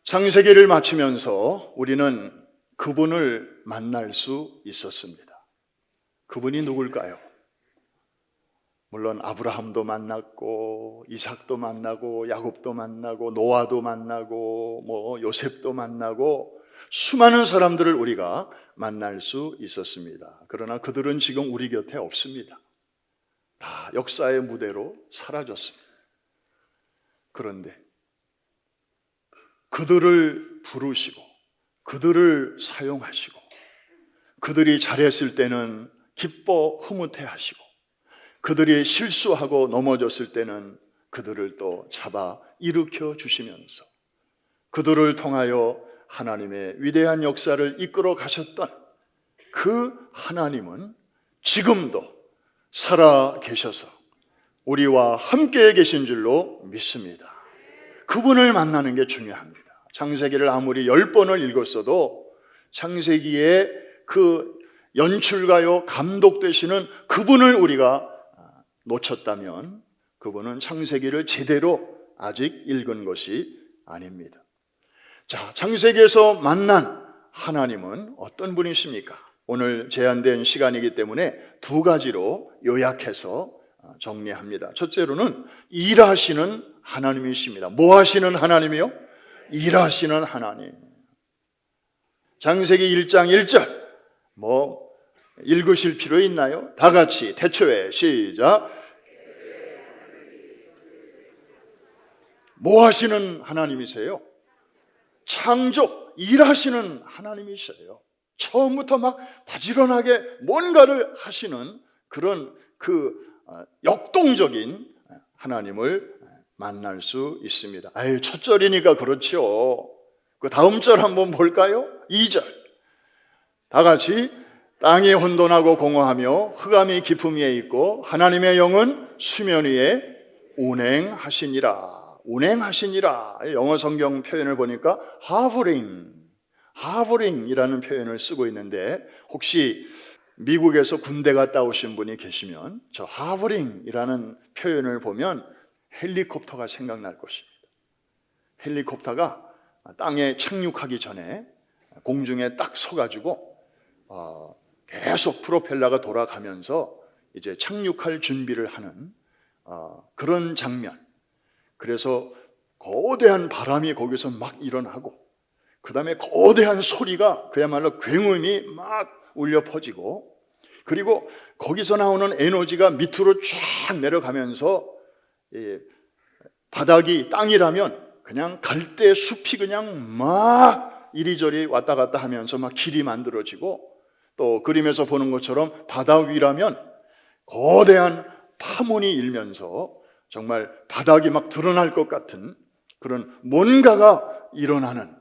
창세기를 마치면서 우리는 그분을 만날 수 있었습니다. 그분이 누굴까요? 물론 아브라함도 만났고 이삭도 만나고 야곱도 만나고 노아도 만나고 요셉도 만나고 수많은 사람들을 우리가 만날 수 있었습니다. 그러나 그들은 지금 우리 곁에 없습니다. 다 역사의 무대로 사라졌습니다. 그런데 그들을 부르시고 그들을 사용하시고 그들이 잘했을 때는 기뻐 흐뭇해 하시고 그들이 실수하고 넘어졌을 때는 그들을 또 잡아 일으켜 주시면서 그들을 통하여 하나님의 위대한 역사를 이끌어 가셨던 그 하나님은 지금도 살아 계셔서 우리와 함께 계신 줄로 믿습니다. 그분을 만나는 게 중요합니다. 창세기를 아무리 10번을 읽었어도 창세기의 그 연출가요 감독되시는 그분을 우리가 놓쳤다면 그분은 창세기를 제대로 아직 읽은 것이 아닙니다. 자, 창세기에서 만난 하나님은 어떤 분이십니까? 오늘 제한된 시간이기 때문에 두 가지로 요약해서 정리합니다. 첫째로는 일하시는 하나님이십니다. 뭐 하시는 하나님이요? 일하시는 하나님. 창세기 1장 1절 읽으실 필요 있나요? 다 같이 태초에 시작. 뭐 하시는 하나님이세요? 창조, 일하시는 하나님이세요. 처음부터 막 바지런하게 뭔가를 하시는 그런 역동적인 하나님을 만날 수 있습니다. 첫 절이니까 그렇죠. 그 다음 절 한번 볼까요? 2절. 다 같이 땅이 혼돈하고 공허하며 흑암이 깊음 위에 있고 하나님의 영은 수면 위에 운행하시니라. 운행하시니라. 영어 성경 표현을 보니까 하버링이라는 표현을 쓰고 있는데 혹시 미국에서 군대 갔다 오신 분이 계시면 저 하버링이라는 표현을 보면 헬리콥터가 생각날 것입니다. 헬리콥터가 땅에 착륙하기 전에 공중에 딱 서가지고 계속 프로펠러가 돌아가면서 이제 착륙할 준비를 하는 그런 장면. 그래서 거대한 바람이 거기서 막 일어나고 그 다음에 거대한 소리가 그야말로 굉음이 막 울려 퍼지고 그리고 거기서 나오는 에너지가 밑으로 쫙 내려가면서 바닥이 땅이라면 그냥 갈대 숲이 그냥 막 이리저리 왔다 갔다 하면서 막 길이 만들어지고 또 그림에서 보는 것처럼 바닥 위라면 거대한 파문이 일면서 정말 바닥이 막 드러날 것 같은 그런 뭔가가 일어나는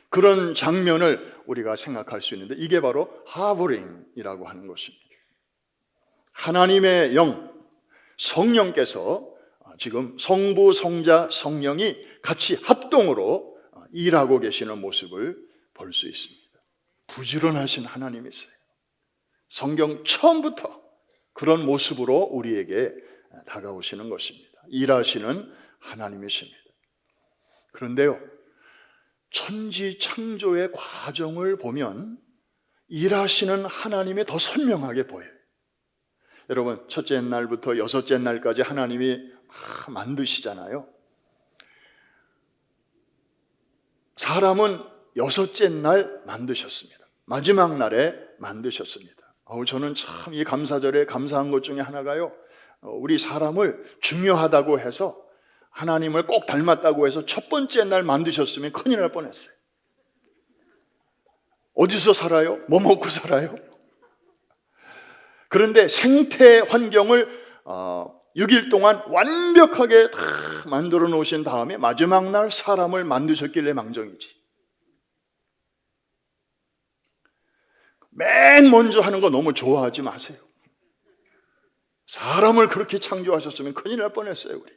그런 장면을 우리가 생각할 수 있는데 이게 바로 하버링이라고 하는 것입니다. 하나님의 영, 성령께서 지금 성부, 성자, 성령이 같이 합동으로 일하고 계시는 모습을 볼 수 있습니다. 부지런하신 하나님이세요. 성경 처음부터 그런 모습으로 우리에게 다가오시는 것입니다. 일하시는 하나님이십니다. 그런데요, 천지 창조의 과정을 보면 일하시는 하나님이 더 선명하게 보여요. 여러분, 첫째 날부터 여섯째 날까지 하나님이 만드시잖아요. 사람은 여섯째 날 만드셨습니다. 마지막 날에 만드셨습니다. 저는 참 이 감사절에 감사한 것 중에 하나가요, 우리 사람을 중요하다고 해서 하나님을 꼭 닮았다고 해서 첫 번째 날 만드셨으면 큰일 날 뻔했어요. 어디서 살아요? 뭐 먹고 살아요? 그런데 생태 환경을 6일 동안 완벽하게 다 만들어 놓으신 다음에 마지막 날 사람을 만드셨길래 망정이지. 맨 먼저 하는 거 너무 좋아하지 마세요. 사람을 그렇게 창조하셨으면 큰일 날 뻔했어요. 우리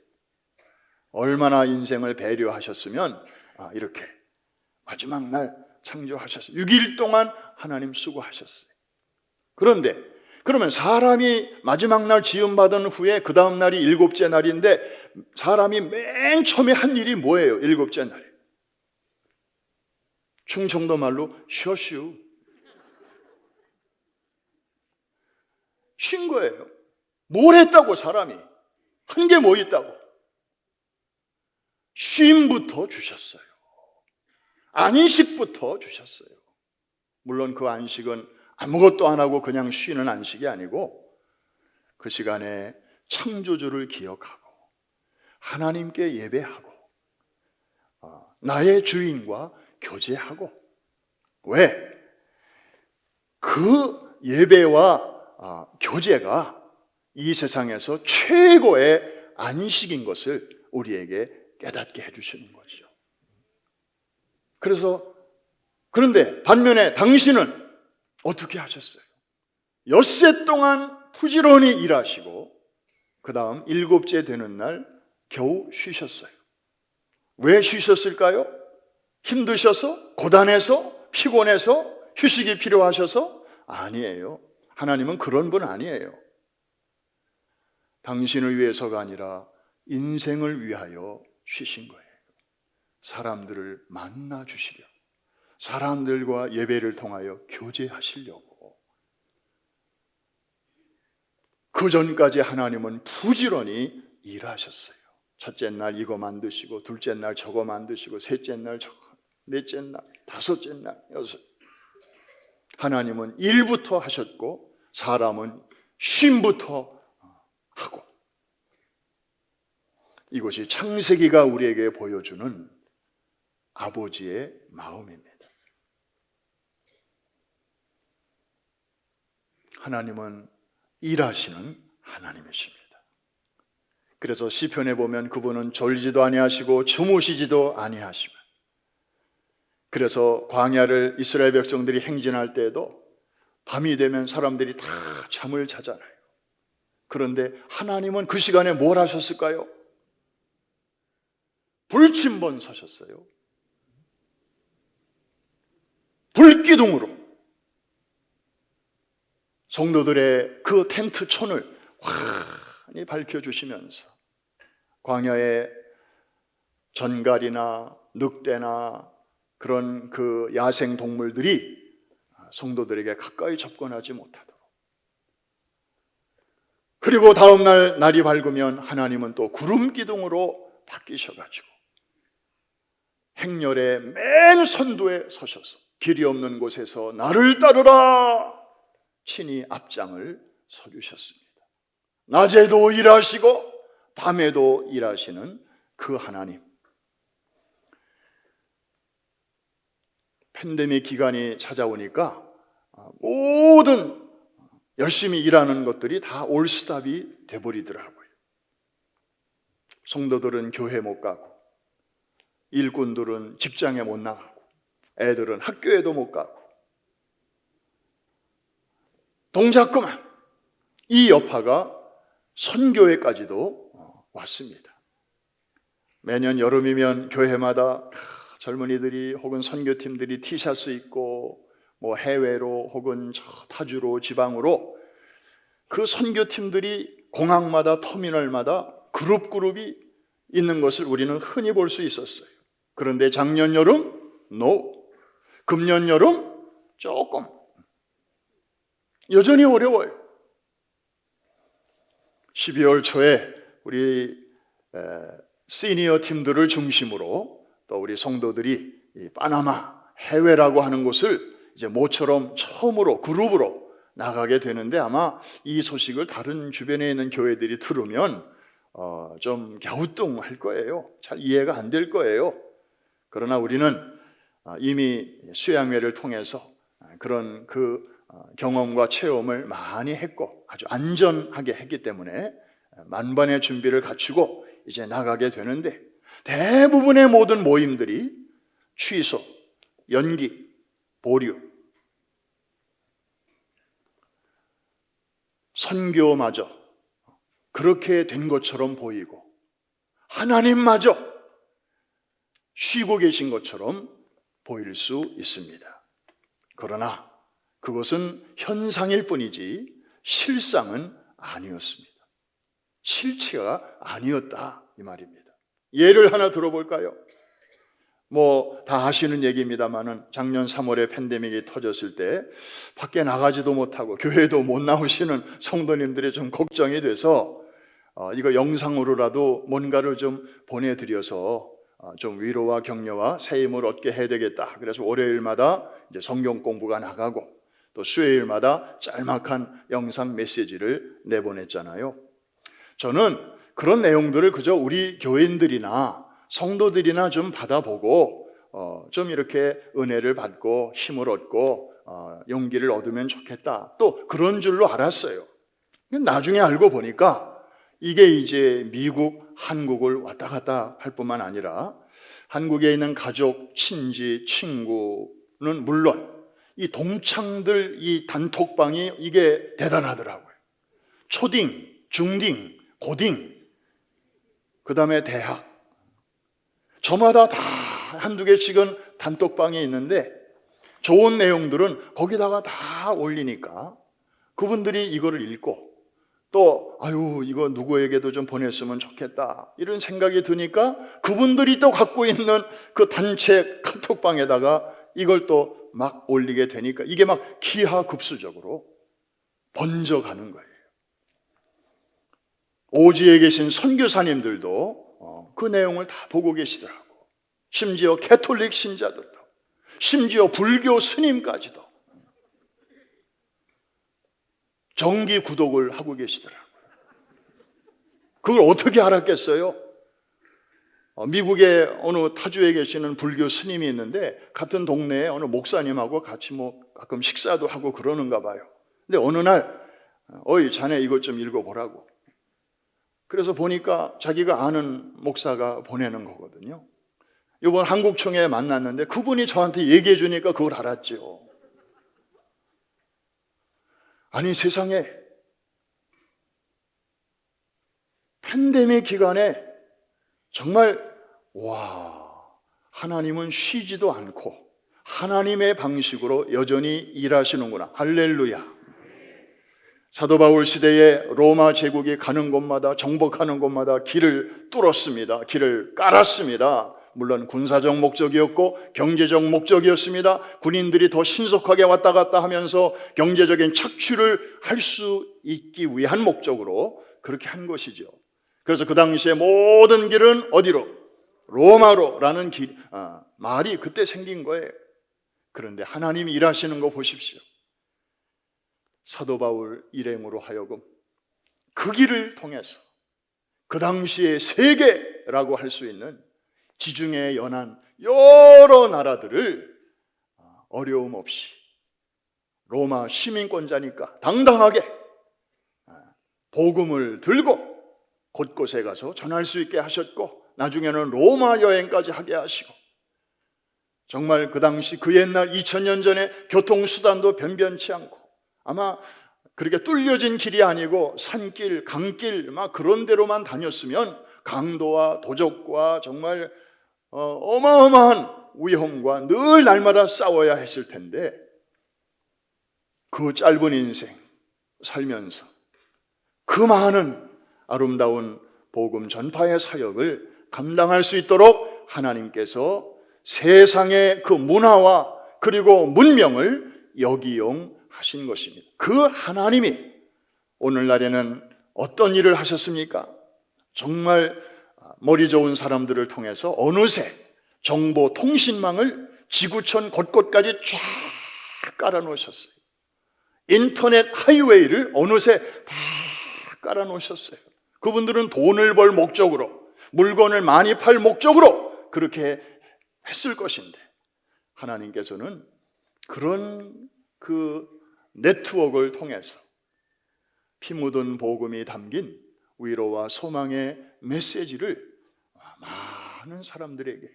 얼마나 인생을 배려하셨으면 이렇게 마지막 날 창조하셨어요. 6일 동안 하나님 수고하셨어요. 그런데 그러면 사람이 마지막 날 지음받은 후에 그 다음 날이 일곱째 날인데 사람이 맨 처음에 한 일이 뭐예요? 일곱째 날에 충청도 말로 쉬었슈. 쉰 거예요. 뭘 했다고 사람이? 한 게 뭐 있다고? 쉼부터 주셨어요. 안식부터 주셨어요. 물론 그 안식은 아무것도 안 하고 그냥 쉬는 안식이 아니고 그 시간에 창조주를 기억하고 하나님께 예배하고 나의 주인과 교제하고, 왜? 그 예배와 교제가 이 세상에서 최고의 안식인 것을 우리에게 깨닫게 해주시는 거죠. 그런데 반면에 당신은 어떻게 하셨어요? 엿새 동안 부지런히 일하시고 그 다음 일곱째 되는 날 겨우 쉬셨어요. 왜 쉬셨을까요? 힘드셔서? 고단해서? 피곤해서? 휴식이 필요하셔서? 아니에요. 하나님은 그런 분 아니에요. 당신을 위해서가 아니라 인생을 위하여 쉬신 거예요. 사람들을 만나 주시려, 사람들과 예배를 통하여 교제하시려고. 그 전까지 하나님은 부지런히 일하셨어요. 첫째 날 이거 만드시고, 둘째 날 저거 만드시고, 셋째 날 저거, 넷째 날, 다섯째 날, 여섯. 하나님은 일부터 하셨고 사람은 쉼부터 하고. 이것이 창세기가 우리에게 보여주는 아버지의 마음입니다. 하나님은 일하시는 하나님이십니다. 그래서 시편에 보면 그분은 졸지도 아니하시고 주무시지도 아니하시고, 그래서 광야를 이스라엘 백성들이 행진할 때에도 밤이 되면 사람들이 다 잠을 자잖아요. 그런데 하나님은 그 시간에 뭘 하셨을까요? 불침번 서셨어요. 불기둥으로 성도들의 그 텐트 촌을 환히 밝혀주시면서 광야의 전갈이나 늑대나 그런 그 야생 동물들이 성도들에게 가까이 접근하지 못하도록, 그리고 다음날 날이 밝으면 하나님은 또 구름 기둥으로 바뀌셔가지고 행렬의 맨 선두에 서셔서 길이 없는 곳에서 나를 따르라 친히 앞장을 서주셨습니다. 낮에도 일하시고 밤에도 일하시는 그 하나님. 팬데믹 기간이 찾아오니까 모든 열심히 일하는 것들이 다 올스탑이 돼버리더라고요. 성도들은 교회 못 가고, 일꾼들은 직장에 못 나가고, 애들은 학교에도 못 가고, 동작그만 이 여파가 선교회까지도 왔습니다. 매년 여름이면 교회마다 젊은이들이 혹은 선교팀들이 티셔츠 입고 뭐 해외로 혹은 저 타주로 지방으로 그 선교팀들이 공항마다 터미널마다 그룹이 있는 것을 우리는 흔히 볼 수 있었어요. 그런데 작년 여름 no, 금년 여름 조금, 여전히 어려워요. 12월 초에 우리 시니어 팀들을 중심으로 또 우리 성도들이 이 파나마 해외라고 하는 곳을 이제 모처럼 처음으로 그룹으로 나가게 되는데, 아마 이 소식을 다른 주변에 있는 교회들이 들으면 좀 갸우뚱할 거예요. 잘 이해가 안 될 거예요. 그러나 우리는 이미 수양회를 통해서 그런 그 경험과 체험을 많이 했고 아주 안전하게 했기 때문에 만반의 준비를 갖추고 이제 나가게 되는데, 대부분의 모든 모임들이 취소, 연기, 보류, 선교마저 그렇게 된 것처럼 보이고 하나님마저 쉬고 계신 것처럼 보일 수 있습니다. 그러나 그것은 현상일 뿐이지 실상은 아니었습니다. 실체가 아니었다 이 말입니다. 예를 하나 들어볼까요? 뭐 다 아시는 얘기입니다만은 작년 3월에 팬데믹이 터졌을 때 밖에 나가지도 못하고 교회도 못 나오시는 성도님들이 좀 걱정이 돼서 이거 영상으로라도 뭔가를 좀 보내드려서 좀 위로와 격려와 새 힘을 얻게 해야 되겠다. 그래서 월요일마다 이제 성경 공부가 나가고 또 수요일마다 짤막한 영상 메시지를 내보냈잖아요. 저는 그런 내용들을 그저 우리 교인들이나 성도들이나 좀 받아보고 좀 이렇게 은혜를 받고 힘을 얻고 용기를 얻으면 좋겠다. 또 그런 줄로 알았어요. 나중에 알고 보니까 이게 이제 미국, 한국을 왔다 갔다 할 뿐만 아니라 한국에 있는 가족, 친지, 친구는 물론 이 동창들 이 단톡방이 이게 대단하더라고요. 초딩, 중딩, 고딩, 그 다음에 대학, 저마다 다 한두 개씩은 단톡방에 있는데 좋은 내용들은 거기다가 다 올리니까 그분들이 이거를 읽고 또 아유 이거 누구에게도 좀 보냈으면 좋겠다 이런 생각이 드니까 그분들이 또 갖고 있는 그 단체 카톡방에다가 이걸 또 막 올리게 되니까 이게 막 기하급수적으로 번져가는 거예요. 오지에 계신 선교사님들도 그 내용을 다 보고 계시더라고. 심지어 캐톨릭 신자들도, 심지어 불교 스님까지도 정기 구독을 하고 계시더라고요. 그걸 어떻게 알았겠어요? 미국의 어느 타주에 계시는 불교 스님이 있는데 같은 동네에 어느 목사님하고 같이 뭐 가끔 식사도 하고 그러는가 봐요. 근데 어느 날 어이 자네 이것 좀 읽어보라고. 그래서 보니까 자기가 아는 목사가 보내는 거거든요. 이번 한국총회에 만났는데 그분이 저한테 얘기해 주니까 그걸 알았죠. 아니 세상에 팬데믹 기간에 정말 하나님은 쉬지도 않고 하나님의 방식으로 여전히 일하시는구나. 할렐루야. 사도 바울 시대에 로마 제국이 가는 곳마다 정복하는 곳마다 길을 뚫었습니다. 길을 깔았습니다. 물론 군사적 목적이었고 경제적 목적이었습니다. 군인들이 더 신속하게 왔다 갔다 하면서 경제적인 착취를 할 수 있기 위한 목적으로 그렇게 한 것이죠. 그래서 그 당시에 모든 길은 어디로? 로마로라는 말이 그때 생긴 거예요. 그런데 하나님이 일하시는 거 보십시오. 사도 바울 일행으로 하여금 그 길을 통해서 그 당시에 세계라고 할 수 있는 지중해에 연한 여러 나라들을 어려움 없이 로마 시민권자니까 당당하게 복음을 들고 곳곳에 가서 전할 수 있게 하셨고 나중에는 로마 여행까지 하게 하시고 정말 그 당시 그 옛날 2000년 전에 교통수단도 변변치 않고 아마 그렇게 뚫려진 길이 아니고 산길, 강길 막 그런 데로만 다녔으면 강도와 도적과 정말 어마어마한 위험과 늘 날마다 싸워야 했을 텐데 그 짧은 인생 살면서 그 많은 아름다운 복음 전파의 사역을 감당할 수 있도록 하나님께서 세상의 그 문화와 그리고 문명을 역이용하신 것입니다. 그 하나님이 오늘날에는 어떤 일을 하셨습니까? 정말 머리 좋은 사람들을 통해서 어느새 정보 통신망을 지구촌 곳곳까지 쫙 깔아놓으셨어요. 인터넷 하이웨이를 어느새 다 깔아놓으셨어요. 그분들은 돈을 벌 목적으로 물건을 많이 팔 목적으로 그렇게 했을 것인데 하나님께서는 그런 그 네트워크를 통해서 피 묻은 복음이 담긴 위로와 소망의 메시지를 많은 사람들에게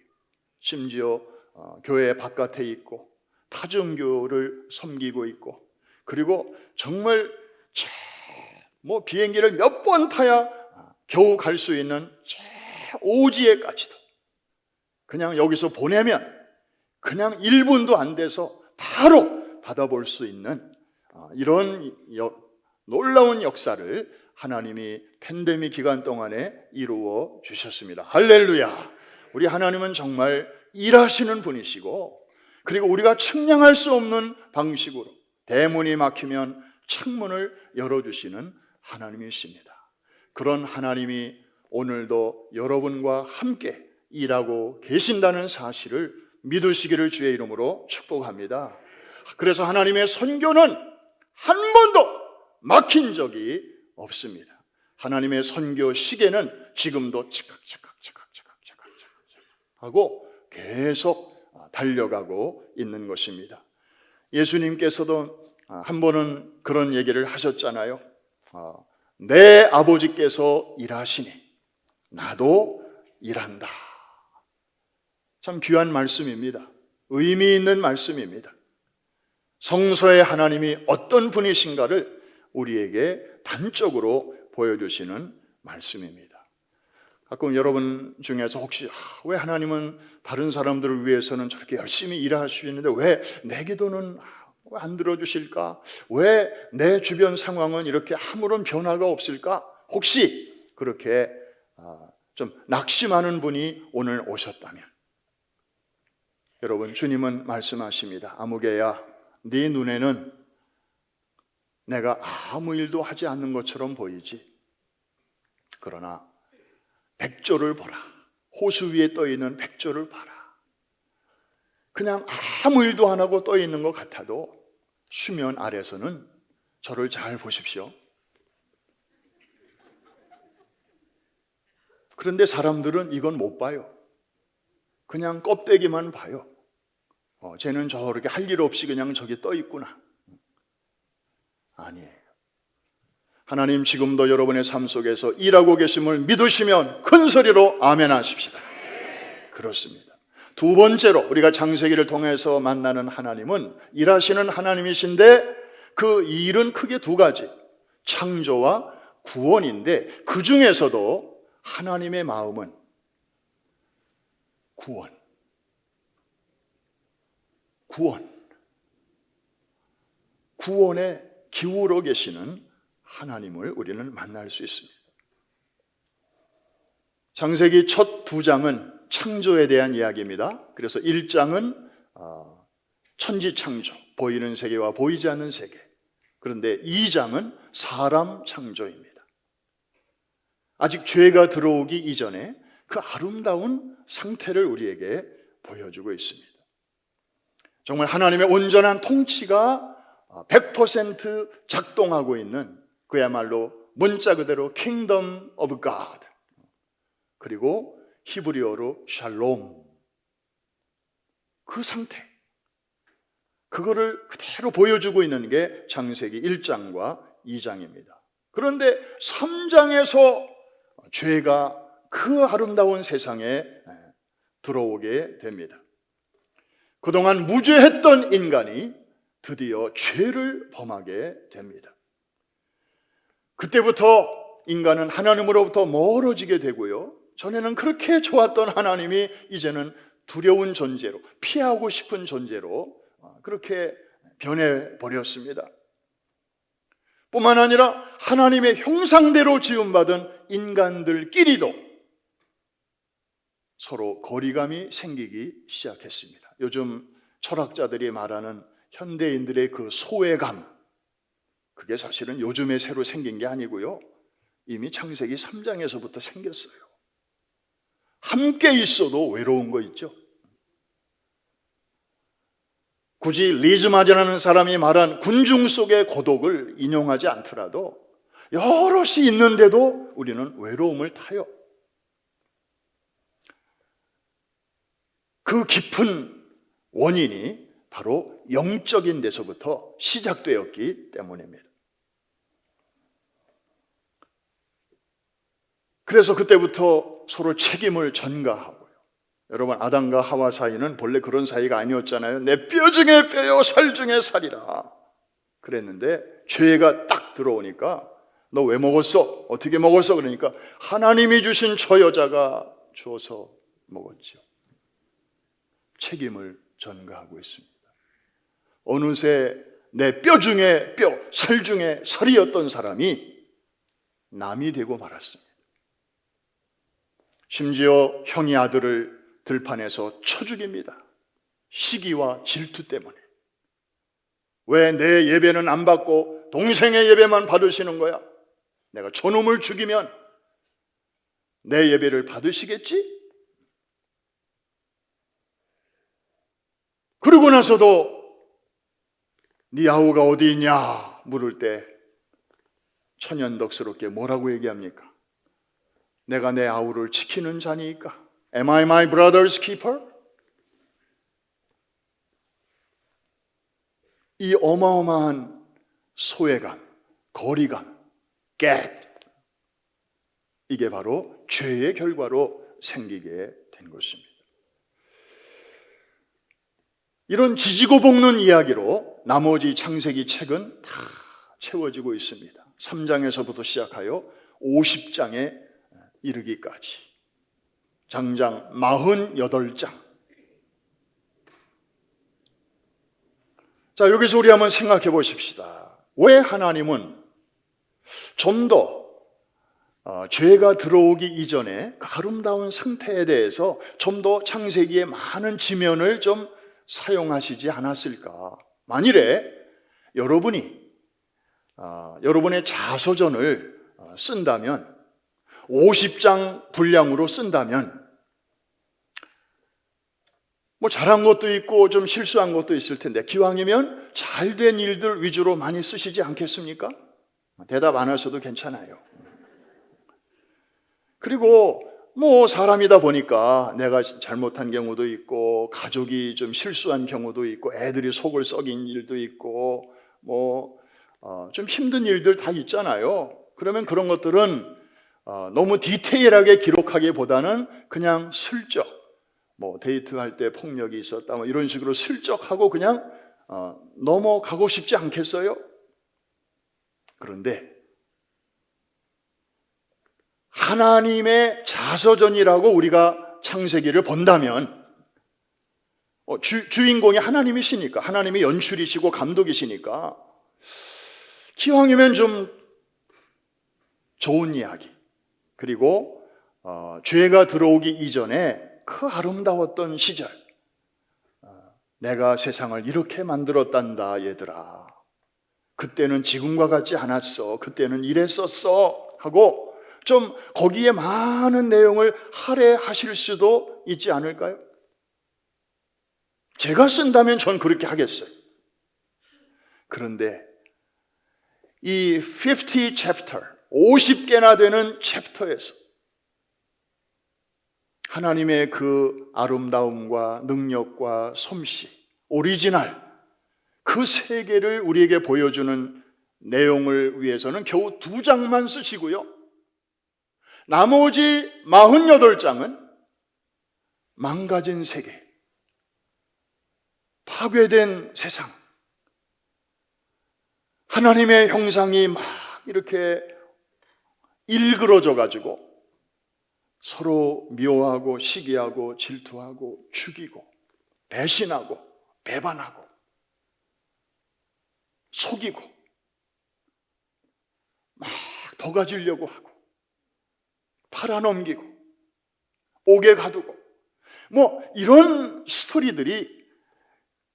심지어 교회 바깥에 있고 타정교를 섬기고 있고 그리고 정말 뭐 비행기를 몇 번 타야 겨우 갈 수 있는 오지에까지도 그냥 여기서 보내면 그냥 1분도 안 돼서 바로 받아볼 수 있는 이런 놀라운 역사를 하나님이 팬데믹 기간 동안에 이루어 주셨습니다. 할렐루야. 우리 하나님은 정말 일하시는 분이시고, 그리고 우리가 측량할 수 없는 방식으로 대문이 막히면 창문을 열어주시는 하나님이십니다. 그런 하나님이 오늘도 여러분과 함께 일하고 계신다는 사실을 믿으시기를 주의 이름으로 축복합니다. 그래서 하나님의 선교는 한 번도 막힌 적이 없습니다. 하나님의 선교 시계는 지금도 치각치각 하고 계속 달려가고 있는 것입니다. 예수님께서도 한 번은 그런 얘기를 하셨잖아요. 내 아버지께서 일하시니 나도 일한다. 참 귀한 말씀입니다. 의미 있는 말씀입니다. 성서의 하나님이 어떤 분이신가를 우리에게 단적으로 보여주시는 말씀입니다. 가끔 여러분 중에서 혹시 왜 하나님은 다른 사람들을 위해서는 저렇게 열심히 일하시는데 왜 내 기도는 왜 안 들어주실까? 왜 내 주변 상황은 이렇게 아무런 변화가 없을까? 혹시 그렇게 좀 낙심하는 분이 오늘 오셨다면, 여러분, 주님은 말씀하십니다. 아무개야, 네 눈에는 내가 아무 일도 하지 않는 것처럼 보이지. 그러나 백조를 보라. 호수 위에 떠 있는 백조를 봐라. 그냥 아무 일도 안 하고 떠 있는 것 같아도 수면 아래서는 저를 잘 보십시오. 그런데 사람들은 이건 못 봐요. 그냥 껍데기만 봐요. 쟤는 저렇게 할 일 없이 그냥 저기 떠 있구나. 아니에요. 하나님 지금도 여러분의 삶 속에서 일하고 계심을 믿으시면 큰 소리로 아멘 하십시다. 그렇습니다. 두 번째로 우리가 창세기를 통해서 만나는 하나님은 일하시는 하나님이신데, 그 일은 크게 두 가지, 창조와 구원인데, 그 중에서도 하나님의 마음은 구원에 기울어 계시는 하나님을 우리는 만날 수 있습니다. 창세기 첫 두 장은 창조에 대한 이야기입니다. 그래서 1장은 천지창조, 보이는 세계와 보이지 않는 세계. 그런데 2장은 사람 창조입니다. 아직 죄가 들어오기 이전에 그 아름다운 상태를 우리에게 보여주고 있습니다. 정말 하나님의 온전한 통치가 100% 작동하고 있는, 그야말로 문자 그대로 Kingdom of God, 그리고 히브리어로 샬롬, 그 상태, 그거를 그대로 보여주고 있는 게 창세기 1장과 2장입니다. 그런데 3장에서 죄가 그 아름다운 세상에 들어오게 됩니다. 그동안 무죄했던 인간이 드디어 죄를 범하게 됩니다. 그때부터 인간은 하나님으로부터 멀어지게 되고요, 전에는 그렇게 좋았던 하나님이 이제는 두려운 존재로, 피하고 싶은 존재로 그렇게 변해버렸습니다. 뿐만 아니라 하나님의 형상대로 지음받은 인간들끼리도 서로 거리감이 생기기 시작했습니다. 요즘 철학자들이 말하는 현대인들의 그 소외감, 그게 사실은 요즘에 새로 생긴 게 아니고요, 이미 창세기 3장에서부터 생겼어요. 함께 있어도 외로운 거 있죠. 굳이 리즈마즈라는 사람이 말한 군중 속의 고독을 인용하지 않더라도 여럿이 있는데도 우리는 외로움을 타요. 그 깊은 원인이 바로 영적인 데서부터 시작되었기 때문입니다. 그래서 그때부터 서로 책임을 전가하고요. 여러분, 아담과 하와 사이는 본래 그런 사이가 아니었잖아요. 내 뼈 중에 뼈요 살 중에 살이라 그랬는데, 죄가 딱 들어오니까 너 왜 먹었어? 어떻게 먹었어? 그러니까 하나님이 주신 저 여자가 줘서 먹었죠. 책임을 전가하고 있습니다. 어느새 내 뼈 중에 뼈, 살 중에 살이었던 사람이 남이 되고 말았습니다. 심지어 형이 아들을 들판에서 쳐 죽입니다. 시기와 질투 때문에. 왜 내 예배는 안 받고 동생의 예배만 받으시는 거야? 내가 저놈을 죽이면 내 예배를 받으시겠지? 그러고 나서도 네 아우가 어디 있냐 물을 때 천연덕스럽게 뭐라고 얘기합니까? 내가 내 아우를 지키는 자니까. Am I my brother's keeper? 이 어마어마한 소외감, 거리감, gap, 이게 바로 죄의 결과로 생기게 된 것입니다. 이런 지지고 볶는 이야기로 나머지 창세기 책은 다 채워지고 있습니다. 3장에서부터 시작하여 50장에 이르기까지 장장 48장. 자, 여기서 우리 한번 생각해 보십시다. 왜 하나님은 좀 더 죄가 들어오기 이전에 그 아름다운 상태에 대해서 좀 더 창세기의 많은 지면을 좀 사용하시지 않았을까? 만일에 여러분이 여러분의 자서전을 쓴다면 50장 분량으로 쓴다면 뭐 잘한 것도 있고 좀 실수한 것도 있을 텐데 기왕이면 잘된 일들 위주로 많이 쓰시지 않겠습니까? 대답 안 하셔도 괜찮아요. 그리고 뭐 사람이다 보니까 내가 잘못한 경우도 있고 가족이 좀 실수한 경우도 있고 애들이 속을 썩인 일도 있고 뭐 좀 힘든 일들 다 있잖아요. 그러면 그런 것들은 너무 디테일하게 기록하기보다는 그냥 슬쩍 뭐 데이트할 때 폭력이 있었다 뭐 이런 식으로 슬쩍하고 그냥 넘어가고 싶지 않겠어요? 그런데 하나님의 자서전이라고 우리가 창세기를 본다면 주인공이 하나님이시니까, 하나님이 연출이시고 감독이시니까 기왕이면 좀 좋은 이야기, 그리고 죄가 들어오기 이전에 그 아름다웠던 시절, 내가 세상을 이렇게 만들었단다 얘들아, 그때는 지금과 같지 않았어, 그때는 이랬었어 하고 좀 거기에 많은 내용을 할애하실 수도 있지 않을까요? 제가 쓴다면 전 그렇게 하겠어요. 그런데 이 50 chapter, 50개나 되는 챕터에서 하나님의 그 아름다움과 능력과 솜씨, 오리지널, 그 세계를 우리에게 보여주는 내용을 위해서는 겨우 2장만 쓰시고요. 나머지 48장은 망가진 세계, 파괴된 세상, 하나님의 형상이 막 이렇게 일그러져 가지고 서로 미워하고 시기하고 질투하고 죽이고 배신하고 배반하고 속이고 막 더 가지려고 하고 팔아넘기고 옥에 가두고 뭐 이런 스토리들이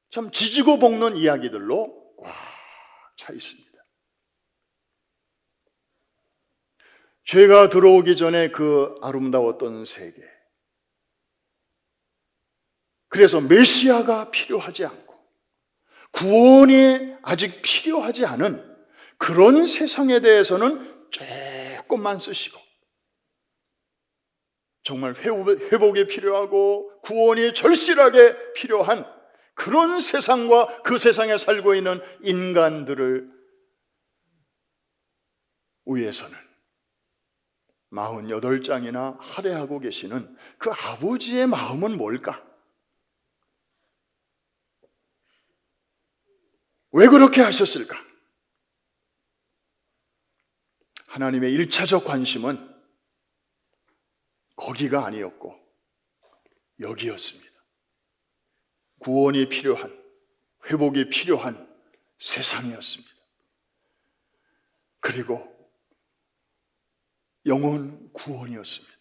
참 지지고 볶는 이야기들로 꽉 차 있습니다. 죄가 들어오기 전에 그 아름다웠던 세계, 그래서 메시아가 필요하지 않고 구원이 아직 필요하지 않은 그런 세상에 대해서는 조금만 쓰시고, 정말 회복이 필요하고 구원이 절실하게 필요한 그런 세상과 그 세상에 살고 있는 인간들을 위해서는 48장이나 할애하고 계시는 그 아버지의 마음은 뭘까? 왜 그렇게 하셨을까? 하나님의 1차적 관심은 거기가 아니었고 여기였습니다. 구원이 필요한, 회복이 필요한 세상이었습니다. 그리고 영혼 구원이었습니다.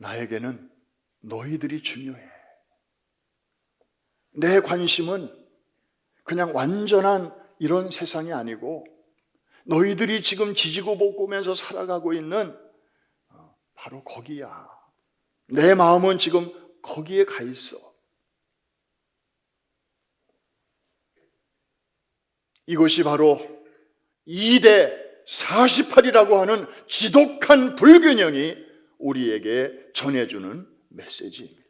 나에게는 너희들이 중요해. 내 관심은 그냥 완전한 이런 세상이 아니고 너희들이 지금 지지고 볶으면서 살아가고 있는 바로 거기야. 내 마음은 지금 거기에 가 있어. 이것이 바로 2대 48이라고 하는 지독한 불균형이 우리에게 전해주는 메시지입니다.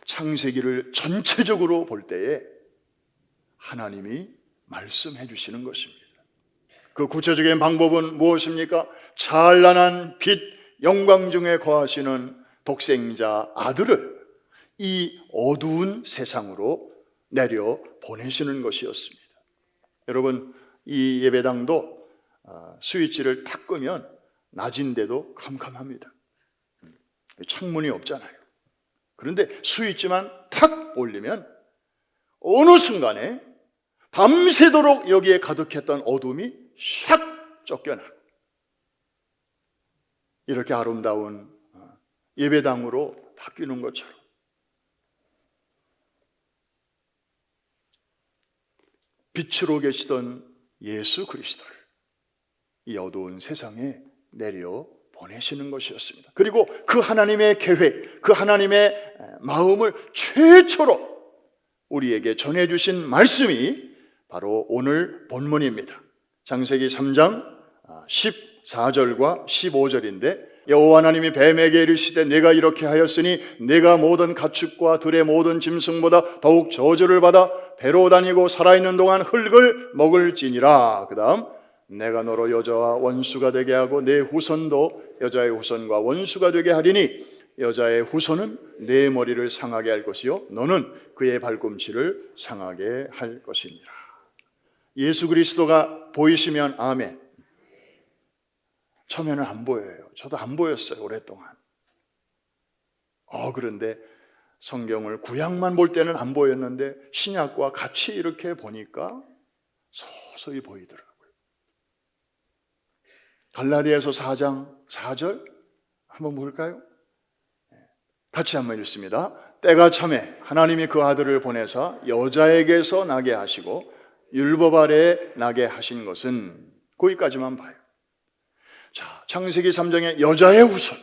창세기를 전체적으로 볼 때에 하나님이 말씀해 주시는 것입니다. 그 구체적인 방법은 무엇입니까? 찬란한 빛, 영광 중에 거하시는 독생자 아들을 이 어두운 세상으로 내려 보내시는 것이었습니다. 여러분, 이 예배당도 스위치를 탁 끄면 낮인데도 캄캄합니다. 창문이 없잖아요. 그런데 스위치만 탁 올리면 어느 순간에 밤새도록 여기에 가득했던 어둠이 샥 쫓겨나고 이렇게 아름다운 예배당으로 바뀌는 것처럼 빛으로 계시던 예수 그리스도를 이 어두운 세상에 내려 보내시는 것이었습니다. 그리고 그 하나님의 계획, 그 하나님의 마음을 최초로 우리에게 전해주신 말씀이 바로 오늘 본문입니다. 창세기 3장 14절과 15절인데 여호와 하나님이 뱀에게 이르시되 내가 이렇게 하였으니 내가 모든 가축과 들의 모든 짐승보다 더욱 저주를 받아 배로 다니고 살아있는 동안 흙을 먹을지니라. 그 다음 내가 너로 여자와 원수가 되게 하고 내 후손도 여자의 후손과 원수가 되게 하리니 여자의 후손은 내 머리를 상하게 할 것이요 너는 그의 발꿈치를 상하게 할 것이니라. 예수 그리스도가 보이시면 아멘. 처음에는 안 보여요. 저도 안 보였어요, 오랫동안. 그런데 성경을 구약만 볼 때는 안 보였는데 신약과 같이 이렇게 보니까 서서히 보이더라고요. 갈라디아서 4장 4절 한번 볼까요? 같이 한번 읽습니다. 때가 참에 하나님이 그 아들을 보내사 여자에게서 나게 하시고 율법 아래에 나게 하신 것은 거기까지만 봐요. 자, 창세기 3장의 여자의 후손.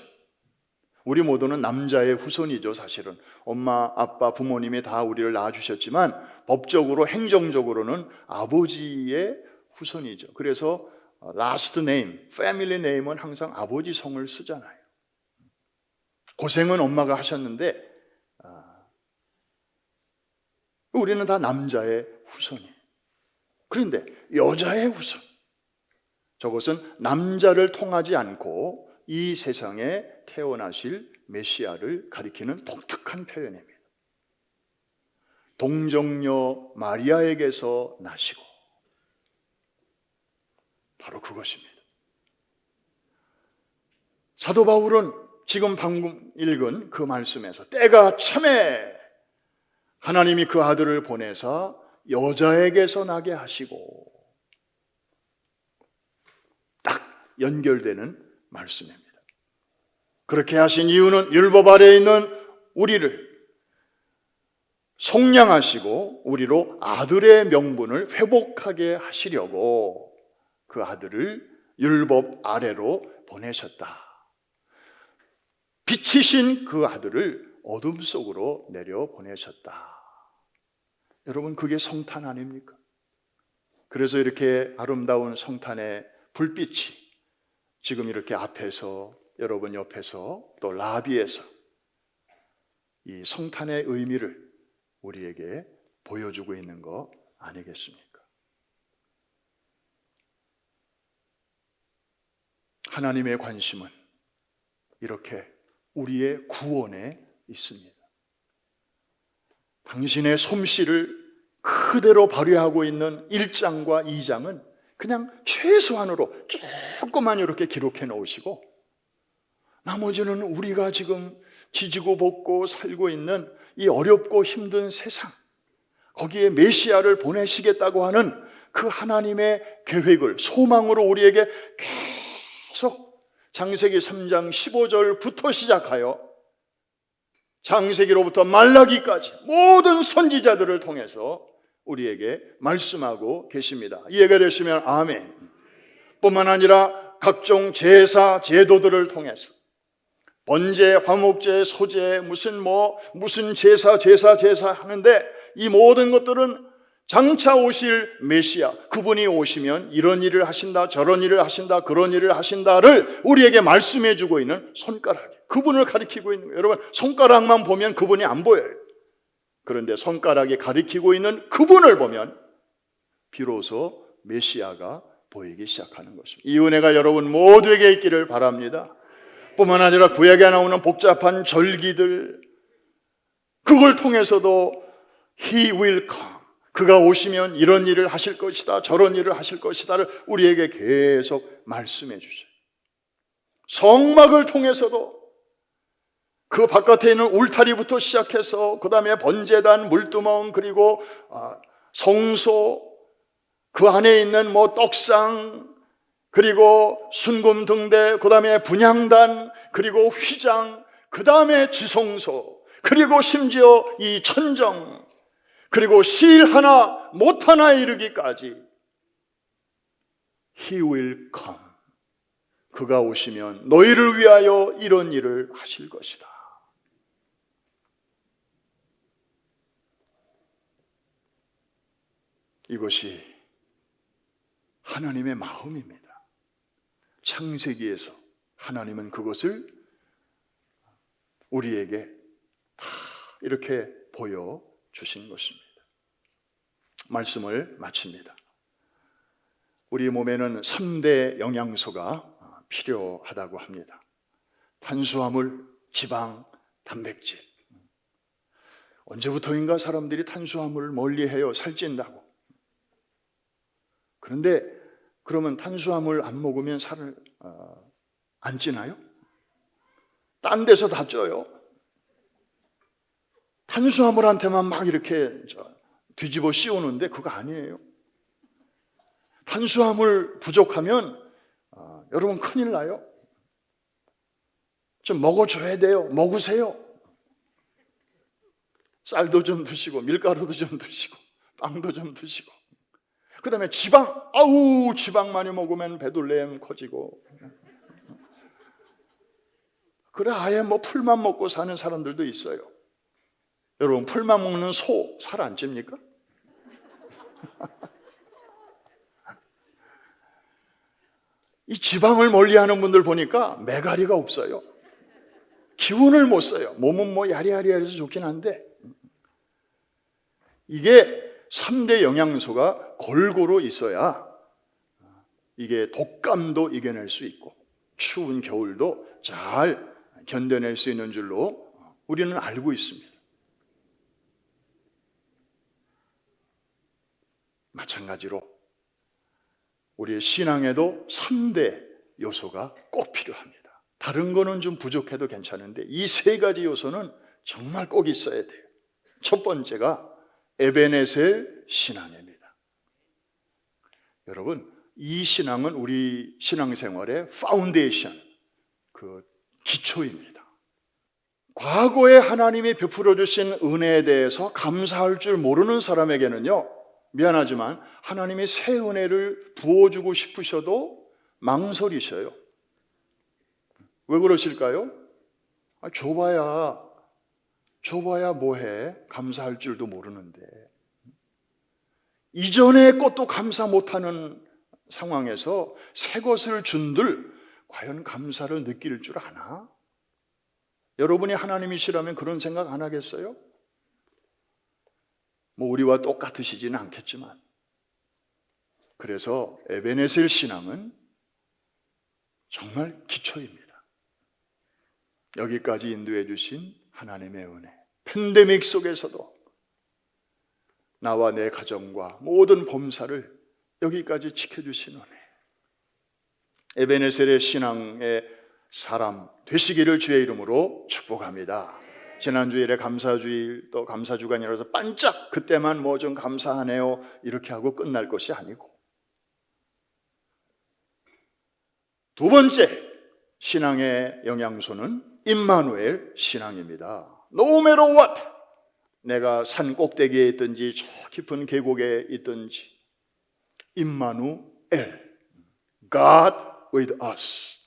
우리 모두는 남자의 후손이죠. 사실은 엄마, 아빠, 부모님이 다 우리를 낳아주셨지만 법적으로, 행정적으로는 아버지의 후손이죠. 그래서 last name, family name은 항상 아버지 성을 쓰잖아요. 고생은 엄마가 하셨는데 우리는 다 남자의 후손이에요. 그런데 여자의 후손, 저것은 남자를 통하지 않고 이 세상에 태어나실 메시아를 가리키는 독특한 표현입니다. 동정녀 마리아에게서 나시고 바로 그것입니다. 사도 바울은 지금 방금 읽은 그 말씀에서 때가 참에 하나님이 그 아들을 보내사 여자에게서 나게 하시고 딱 연결되는 말씀입니다. 그렇게 하신 이유는 율법 아래에 있는 우리를 속량하시고 우리로 아들의 명분을 회복하게 하시려고 그 아들을 율법 아래로 보내셨다. 빛이신 그 아들을 어둠 속으로 내려 보내셨다. 여러분, 그게 성탄 아닙니까? 그래서 이렇게 아름다운 성탄의 불빛이 지금 이렇게 앞에서, 여러분 옆에서, 또 라비에서 이 성탄의 의미를 우리에게 보여주고 있는 거 아니겠습니까? 하나님의 관심은 이렇게 우리의 구원에 있습니다. 당신의 솜씨를 그대로 발휘하고 있는 1장과 2장은 그냥 최소한으로 조금만 이렇게 기록해 놓으시고 나머지는 우리가 지금 지지고 볶고 살고 있는 이 어렵고 힘든 세상, 거기에 메시아를 보내시겠다고 하는 그 하나님의 계획을 소망으로 우리에게 계속 창세기 3장 15절부터 시작하여 창세기로부터 말라기까지 모든 선지자들을 통해서 우리에게 말씀하고 계십니다. 이해가 되시면 아멘. 뿐만 아니라 각종 제사, 제도들을 통해서 번제, 화목제, 소제, 무슨 제사 하는데 이 모든 것들은 장차 오실 메시아, 그분이 오시면 이런 일을 하신다, 저런 일을 하신다, 그런 일을 하신다를 우리에게 말씀해 주고 있는 손가락이에요. 그분을 가리키고 있는 거예요. 여러분, 손가락만 보면 그분이 안 보여요. 그런데 손가락이 가리키고 있는 그분을 보면 비로소 메시아가 보이기 시작하는 것입니다. 이 은혜가 여러분 모두에게 있기를 바랍니다. 뿐만 아니라 구약에 나오는 복잡한 절기들, 그걸 통해서도 He will come, 그가 오시면 이런 일을 하실 것이다, 저런 일을 하실 것이다를 우리에게 계속 말씀해 주셔요. 성막을 통해서도 그 바깥에 있는 울타리부터 시작해서 그 다음에 번제단, 물두멍, 그리고 성소, 그 안에 있는 떡상, 그리고 순금등대, 그 다음에 분향단, 그리고 휘장, 그 다음에 지성소, 그리고 심지어 이 천정, 그리고 실 하나 못 하나에 이르기까지 He will come, 그가 오시면 너희를 위하여 이런 일을 하실 것이다. 이것이 하나님의 마음입니다. 창세기에서 하나님은 그것을 우리에게 다 이렇게 보여주신 것입니다. 말씀을 마칩니다. 우리 몸에는 3대 영양소가 필요하다고 합니다. 탄수화물, 지방, 단백질. 언제부터인가 사람들이 탄수화물을 멀리해요. 살찐다고. 그런데 그러면 탄수화물 안 먹으면 살을 안 찌나요? 딴 데서 다 쪄요. 탄수화물한테만 막 이렇게 뒤집어 씌우는데 그거 아니에요. 탄수화물 부족하면 여러분 큰일 나요. 좀 먹어줘야 돼요. 먹으세요. 쌀도 좀 드시고 밀가루도 좀 드시고 빵도 좀 드시고, 그 다음에 지방, 지방 많이 먹으면 배둘레 커지고, 그래 아예 풀만 먹고 사는 사람들도 있어요. 여러분, 풀만 먹는 소 살 안 찝니까? 이 지방을 멀리하는 분들 보니까 매가리가 없어요. 기운을 못 써요. 몸은 야리야리해서 좋긴 한데, 이게 3대 영양소가 골고루 있어야 이게 독감도 이겨낼 수 있고 추운 겨울도 잘 견뎌낼 수 있는 줄로 우리는 알고 있습니다. 마찬가지로 우리의 신앙에도 3대 요소가 꼭 필요합니다. 다른 거는 좀 부족해도 괜찮은데 이 3가지 요소는 정말 꼭 있어야 돼요. 첫 번째가 에베네셀 신앙입니다. 여러분, 이 신앙은 우리 신앙생활의 파운데이션, 그 기초입니다. 과거에 하나님이 베풀어 주신 은혜에 대해서 감사할 줄 모르는 사람에게는요, 미안하지만 하나님이 새 은혜를 부어주고 싶으셔도 망설이셔요. 왜 그러실까요? 줘봐야 뭐해? 감사할 줄도 모르는데. 이전의 것도 감사 못하는 상황에서 새 것을 준들 과연 감사를 느낄 줄 아나? 여러분이 하나님이시라면 그런 생각 안 하겠어요? 우리와 똑같으시지는 않겠지만. 그래서 에베네셀 신앙은 정말 기초입니다. 여기까지 인도해 주신 하나님의 은혜, 팬데믹 속에서도 나와 내 가정과 모든 범사를 여기까지 지켜주신 은혜, 에베네셀의 신앙의 사람 되시기를 주의 이름으로 축복합니다. 지난주일에 감사주일 또 감사주간이라서 반짝 그때만 좀 감사하네요 이렇게 하고 끝날 것이 아니고, 두 번째 신앙의 영양소는 임마누엘 신앙입니다. No matter what, 내가 산 꼭대기에 있든지 저 깊은 계곡에 있든지 임마누엘, God with us.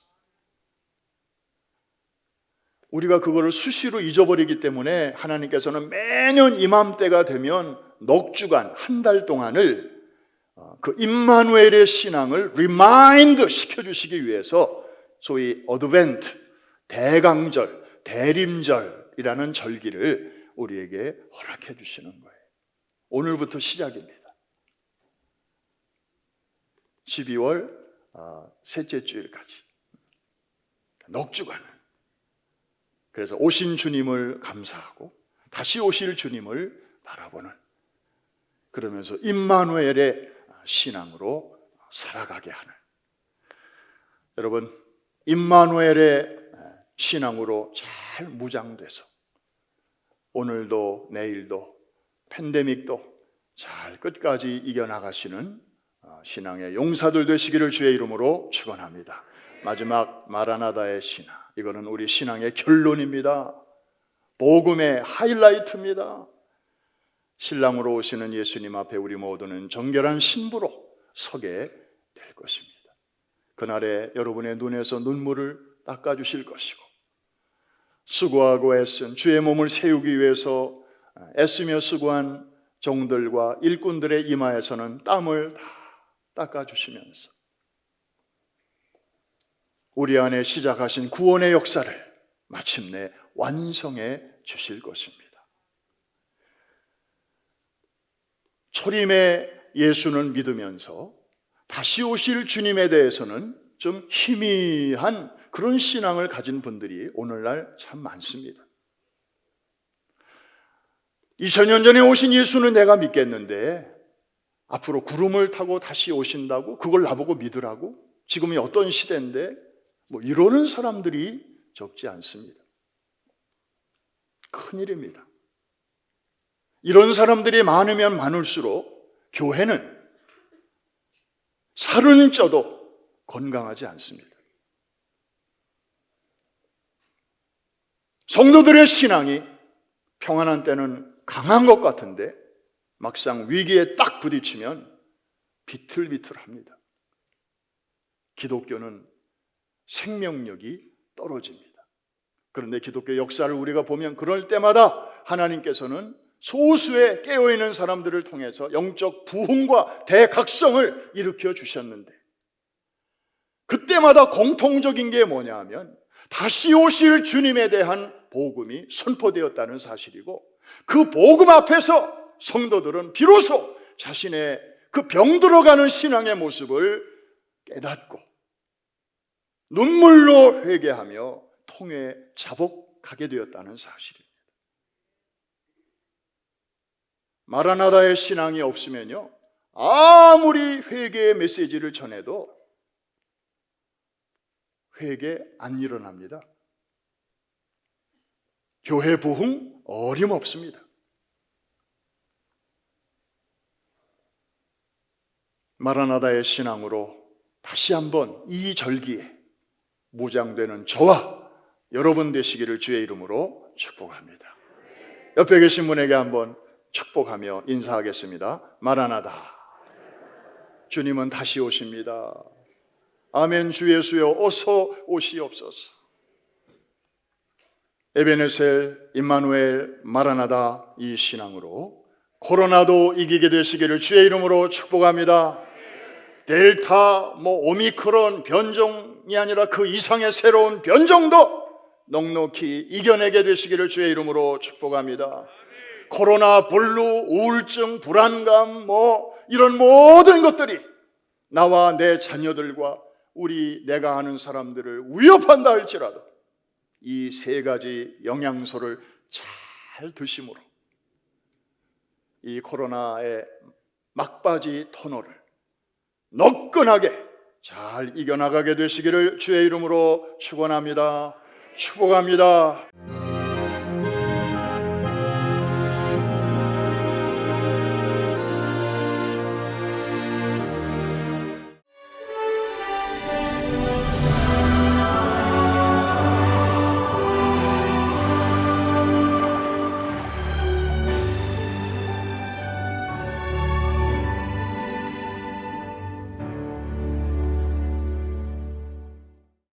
우리가 그거를 수시로 잊어버리기 때문에 하나님께서는 매년 이맘때가 되면 넉 주간, 한 달 동안을 그 임마누엘의 신앙을 리마인드 시켜주시기 위해서 소위 어드벤트, 대강절, 대림절이라는 절기를 우리에게 허락해 주시는 거예요. 오늘부터 시작입니다. 12월 셋째 주일까지 넉 주간. 그래서 오신 주님을 감사하고 다시 오실 주님을 바라보는, 그러면서 임마누엘의 신앙으로 살아가게 하는, 여러분 임마누엘의 신앙으로 잘 무장돼서 오늘도 내일도 팬데믹도 잘 끝까지 이겨나가시는 신앙의 용사들 되시기를 주의 이름으로 축원합니다. 마지막 마라나다의 신앙, 이거는 우리 신앙의 결론입니다. 복음의 하이라이트입니다. 신랑으로 오시는 예수님 앞에 우리 모두는 정결한 신부로 서게 될 것입니다. 그날에 여러분의 눈에서 눈물을 닦아주실 것이고, 수고하고 애쓴 주의 몸을 세우기 위해서 애쓰며 수고한 종들과 일꾼들의 이마에서는 땀을 다 닦아주시면서 우리 안에 시작하신 구원의 역사를 마침내 완성해 주실 것입니다. 초림의 예수는 믿으면서 다시 오실 주님에 대해서는 좀 희미한 그런 신앙을 가진 분들이 오늘날 참 많습니다. 2000년 전에 오신 예수는 내가 믿겠는데 앞으로 구름을 타고 다시 오신다고 그걸 나보고 믿으라고? 지금이 어떤 시대인데? 뭐 이러는 사람들이 적지 않습니다. 큰일입니다. 이런 사람들이 많으면 많을수록 교회는 살은 쪄도 건강하지 않습니다. 성도들의 신앙이 평안한 때는 강한 것 같은데 막상 위기에 딱 부딪히면 비틀비틀합니다. 기독교는 생명력이 떨어집니다. 그런데 기독교 역사를 우리가 보면 그럴 때마다 하나님께서는 소수의 깨어있는 사람들을 통해서 영적 부흥과 대각성을 일으켜 주셨는데, 그때마다 공통적인 게 뭐냐 하면 다시 오실 주님에 대한 복음이 선포되었다는 사실이고, 그 복음 앞에서 성도들은 비로소 자신의 그 병들어가는 신앙의 모습을 깨닫고 눈물로 회개하며 통에 자복하게 되었다는 사실입니다. 마라나다의 신앙이 없으면요, 아무리 회개의 메시지를 전해도 회개 안 일어납니다. 교회 부흥 어림없습니다. 마라나다의 신앙으로 다시 한번 이 절기에 무장되는 저와 여러분 되시기를 주의 이름으로 축복합니다. 옆에 계신 분에게 한번 축복하며 인사하겠습니다. 마라나다. 주님은 다시 오십니다. 아멘. 주 예수여 어서 오시옵소서. 에베네셀, 임마누엘, 마라나다 이 신앙으로 코로나도 이기게 되시기를 주의 이름으로 축복합니다. 델타, 오미크론 변종이 아니라 그 이상의 새로운 변종도 넉넉히 이겨내게 되시기를 주의 이름으로 축복합니다. 코로나, 블루, 우울증, 불안감, 이런 모든 것들이 나와 내 자녀들과 내가 아는 사람들을 위협한다 할지라도 이 세 가지 영양소를 잘 드심으로 이 코로나의 막바지 터널을 너끈하게 잘 이겨나가게 되시기를 주의 이름으로 축원합니다. 축복합니다.